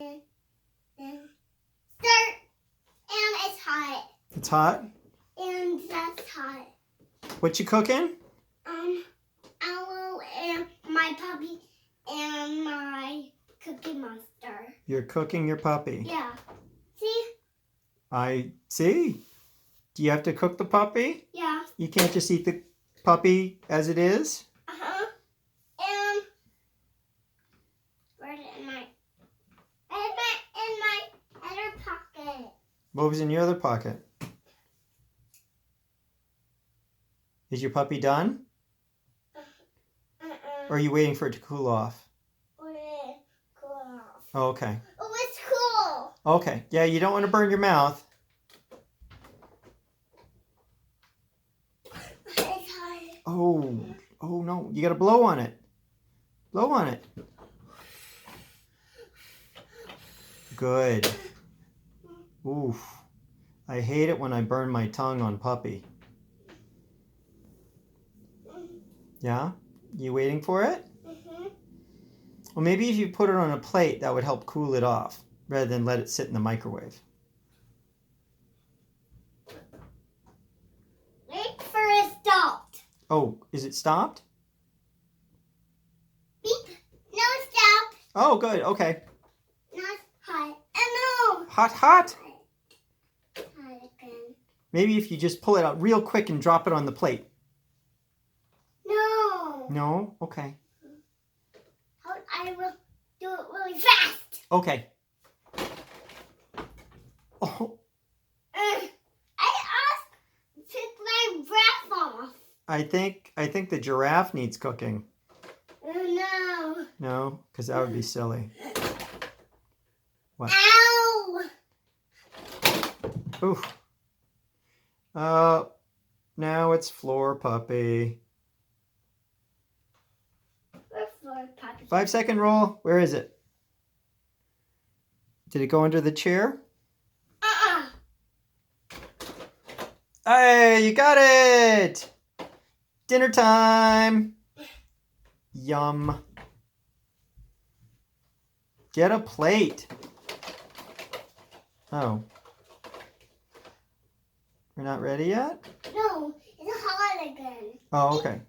And start. And it's hot. It's hot? And that's hot. What you cooking? Owl and my puppy and my Cookie Monster. You're cooking your puppy. Yeah. See? I see. Do you have to cook the puppy? Yeah. You can't just eat the puppy as it is? Uh-huh. And where's it in my other pocket? What was in your other pocket? Is your puppy done? Or are you waiting for it to cool off? Cool off. Oh, okay. Oh, it's cool. Okay. Yeah, you don't want to burn your mouth. It's hot. Oh no. You got to blow on it. Blow on it. Good. Oof. I hate it when I burn my tongue on puppy. Yeah? You waiting for it? Mm-hmm. Well, maybe if you put it on a plate, that would help cool it off, rather than let it sit in the microwave. Wait for it stopped. Oh, is it stopped? Beep. No, stop. Oh, good. Okay. Not hot. No. Hot. Hot again. Maybe if you just pull it out real quick and drop it on the plate. No. No? Okay. I will do it really fast. Okay. Oh, I asked to take my breath off. I think the giraffe needs cooking. No. No? Because that would be silly. What? Ow. Oof. Now it's floor puppy. 5-second roll. Where is it? Did it go under the chair? Hey, you got it! Dinner time! Yum. Get a plate. Oh. We're not ready yet? No, it's hot again. Oh, okay.